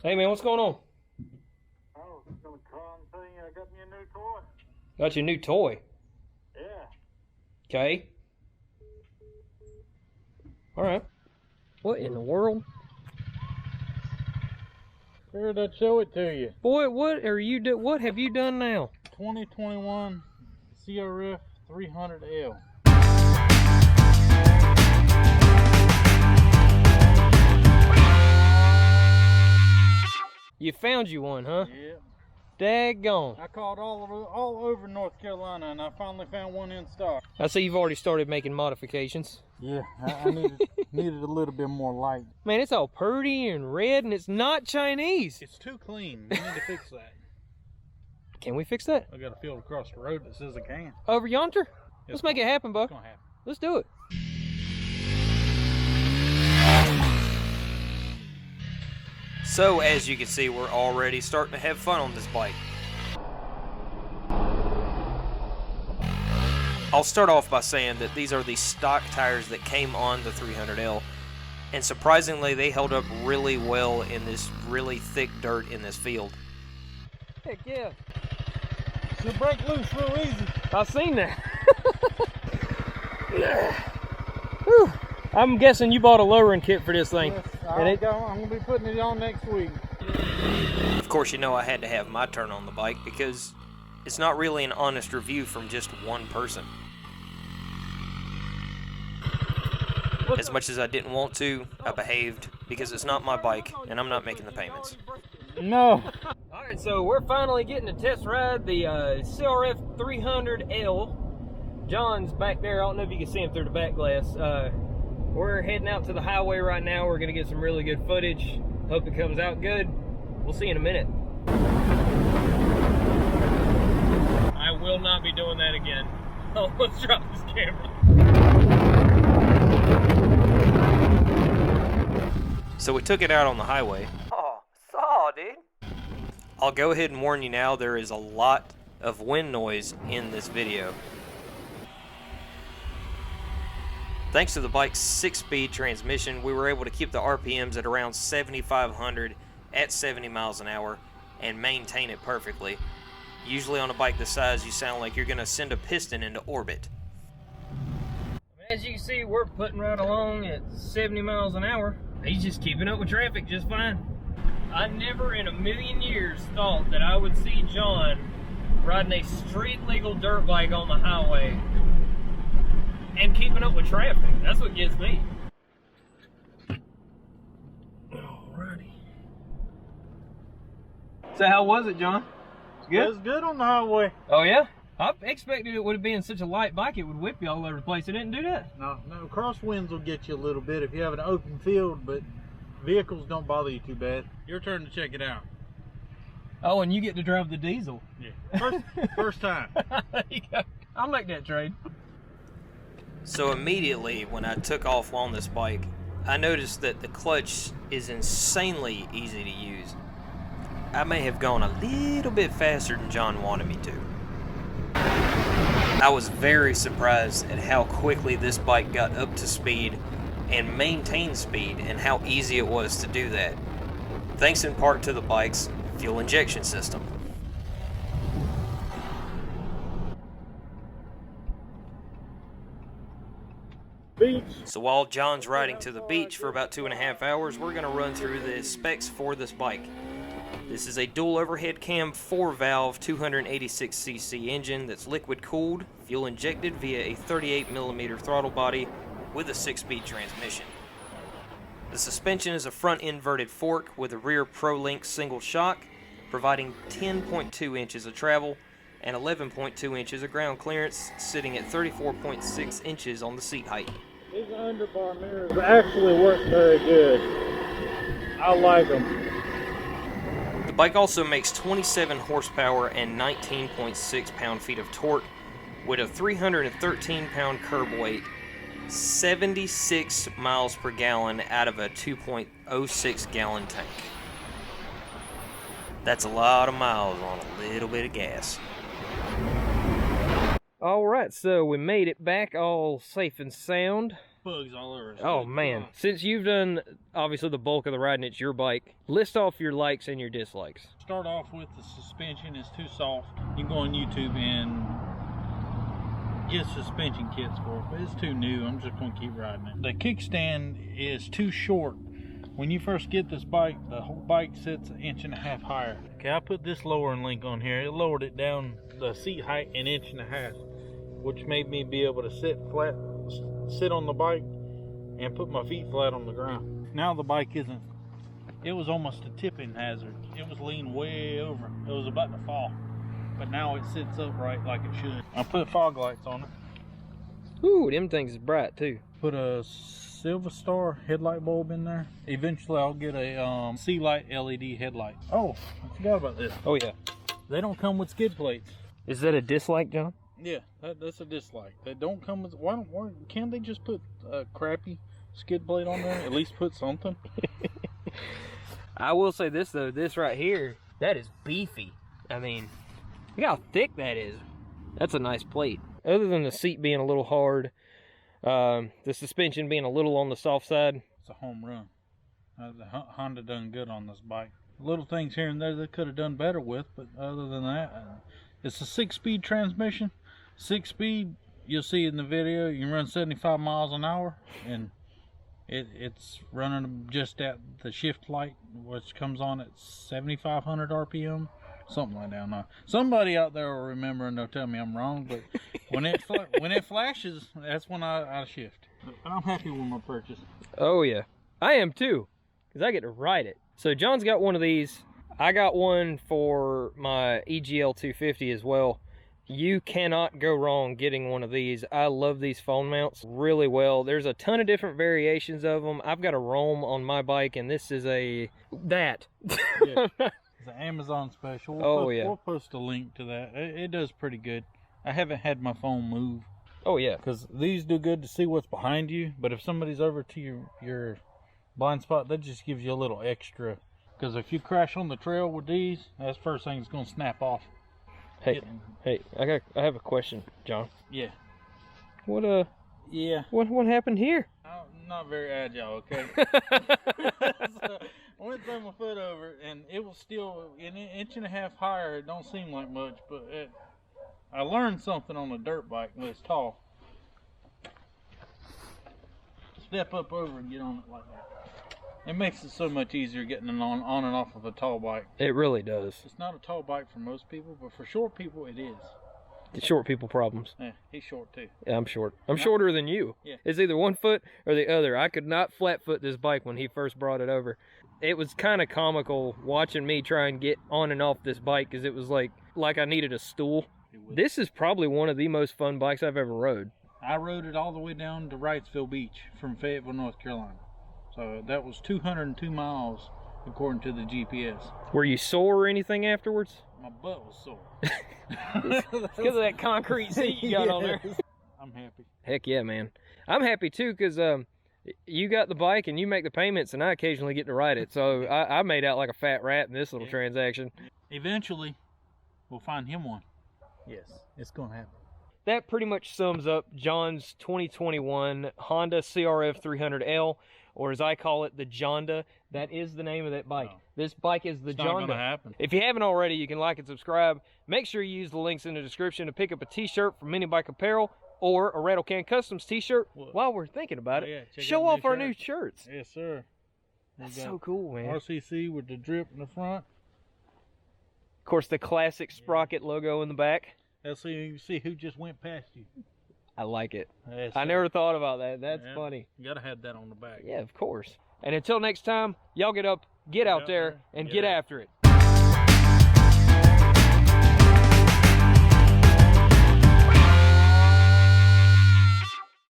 Hey man, what's going on? I was gonna call and tell you I got me a new toy. Got your new toy? Yeah. Okay. Alright. What in the world? Figured I'd show it to you. Boy, what have you done now? 2021 CRF300L. You found you one, huh? Yeah. Daggone. I called all over North Carolina and I finally found one in stock. I see you've already started making modifications. Yeah, I needed a little bit more light. Man, it's all purty and red and it's not Chinese. It's too clean. We need to fix that. Can we fix that? I got a field across the road that says I can. Over yonder? Let's make it happen, Buck. It's gonna happen. Let's do it. So, as you can see, we're already starting to have fun on this bike. I'll start off by saying that these are the stock tires that came on the 300L, and surprisingly, they held up really well in this really thick dirt in this field. Heck yeah. She'll break loose real easy. I've seen that. Whew. I'm guessing you bought a lowering kit for this thing. Yes, I'm going to be putting it on next week. Of course, you know I had to have my turn on the bike because it's not really an honest review from just one person. As much as I didn't want to, I behaved because it's not my bike and I'm not making the payments. No. Alright, so we're finally getting to test ride the CRF300L. John's back there. I don't know if you can see him through the back glass. We're heading out to the highway right now. We're going to get some really good footage. Hope it comes out good. We'll see you in a minute. I will not be doing that again. Oh, let's drop this camera. So we took it out on the highway. Oh, saw, dude. I'll go ahead and warn you now, there is a lot of wind noise in this video. Thanks to the bike's 6-speed transmission, we were able to keep the RPMs at around 7,500 at 70 miles an hour and maintain it perfectly. Usually on a bike this size, you sound like you're going to send a piston into orbit. As you can see, we're putting right along at 70 miles an hour. He's just keeping up with traffic just fine. I never in a million years thought that I would see John riding a street-legal dirt bike on the highway and keeping up with traffic. That's what gets me. Alrighty. So how was it, John? Good? It was good on the highway. Oh yeah? I expected it would have been such a light bike it would whip you all over the place. It didn't do that. No, crosswinds will get you a little bit if you have an open field, but vehicles don't bother you too bad. Your turn to check it out. Oh, and you get to drive the diesel. Yeah. First time. There you go. I'll make that trade. So immediately when I took off on this bike, I noticed that the clutch is insanely easy to use. I may have gone a little bit faster than John wanted me to. I was very surprised at how quickly this bike got up to speed and maintained speed and how easy it was to do that. Thanks in part to the bike's fuel injection system. Beach. So while John's riding to the beach for about 2.5 hours, we're going to run through the specs for this bike. This is a dual overhead cam 4-valve 286cc engine that's liquid cooled, fuel injected via a 38mm throttle body with a 6-speed transmission. The suspension is a front inverted fork with a rear ProLink single shock, providing 10.2 inches of travel and 11.2 inches of ground clearance, sitting at 34.6 inches on the seat height. These Handlebar Mirrors actually work very good. I like them. The bike also makes 27 horsepower and 19.6 pound-feet of torque with a 313 pound curb weight, 76 miles per gallon out of a 2.06 gallon tank. That's a lot of miles on a little bit of gas. Alright, so we made it back all safe and sound. bugs all over us. Oh man, since you've done obviously the bulk of the riding, it's your bike. List off your likes and your dislikes. Start off with the suspension is too soft. You can go on YouTube and get suspension kits for it, but it's too new. I'm just gonna keep riding it. The kickstand is too short. When you first get this bike, the whole bike sits 1.5 inches higher. Okay, I put this lowering link on here. It lowered it down the seat height 1.5 inches, which made me be able to sit flat, sit on the bike and put my feet flat on the ground. Now the bike isn't, it was almost a tipping hazard. It was leaning way over. It was about to fall. But now it sits upright like it should. I put fog lights on it. Ooh, them things is bright too. Put a Silver Star headlight bulb in there. Eventually I'll get a Sea Light LED headlight. Oh, I forgot about this. Oh yeah. They don't come with skid plates. Is that a dislike, John? Yeah, that's a dislike. They don't come with, why can't they just put a crappy skid plate on there? At least put something. I will say this though, this right here, that is beefy. I mean, look how thick that is. That's a nice plate. Other than the seat being a little hard, the suspension being a little on the soft side. It's a home run. The Honda done good on this bike. Little things here and there they could have done better with, but other than that, it's a 6-speed transmission. 6-speed, you'll see in the video, you can run 75 miles an hour, and it's running just at the shift light, which comes on at 7,500 RPM. Something like that. Now, somebody out there will remember and they'll tell me I'm wrong, but when it flashes, that's when I shift. But I'm happy with my purchase. Oh yeah, I am too, because I get to ride it. So John's got one of these. I got one for my EGL 250 as well. You cannot go wrong getting one of these. I love these phone mounts really well. There's a ton of different variations of them. I've got a Roam on my bike, and this is that. Yeah. It's an Amazon special. We'll post a link to that. It does pretty good. I haven't had my phone move. Oh yeah, because these do good to see what's behind you, but if somebody's over to your blind spot, that just gives you a little extra. Because if you crash on the trail with these, that's the first thing that's going to snap off. Hey, I have a question, John. Yeah. What Yeah. What happened here? I'm not very agile, okay? So, I went to throw my foot over, and it was still 1.5 inches higher. It don't seem like much, but I learned something on a dirt bike when it's tall. Step up over and get on it like that. It makes it so much easier getting on and off of a tall bike. It really does. It's not a tall bike for most people, but for short people, it is. The short people problems. Yeah, he's short too. Yeah, I'm short. I'm shorter than you. Yeah. It's either one foot or the other. I could not flat foot this bike when he first brought it over. It was kind of comical watching me try and get on and off this bike because it was like I needed a stool. This is probably one of the most fun bikes I've ever rode. I rode it all the way down to Wrightsville Beach from Fayetteville, North Carolina. So that was 202 miles according to the GPS. Were you sore or anything afterwards? My butt was sore. Because of that concrete seat you got on there. I'm happy. Heck yeah, man. I'm happy too because you got the bike and you make the payments and I occasionally get to ride it. So I made out like a fat rat in this little transaction. Eventually, We'll find him one. Yes, it's going to happen. That pretty much sums up John's 2021 Honda CRF300L, or as I call it, the Jonda. That is the name of that bike. No. This bike is the It's Jonda. not gonna happen. If you haven't already, you can like and subscribe. Make sure you use the links in the description to pick up a t-shirt from MiniBikeApparel or a Rattle Can Customs t-shirt. While we're thinking about it, show off our new shirts. Yes, sir. That's so cool, man. RCC with the drip in the front. Of course, the classic Sprocket logo in the back. Let's see, you see who just went past you. I like it. Yes, I never thought about that. That's funny. You gotta have that on the back. Yeah, of course. And until next time, y'all get up, get out there, and get after it.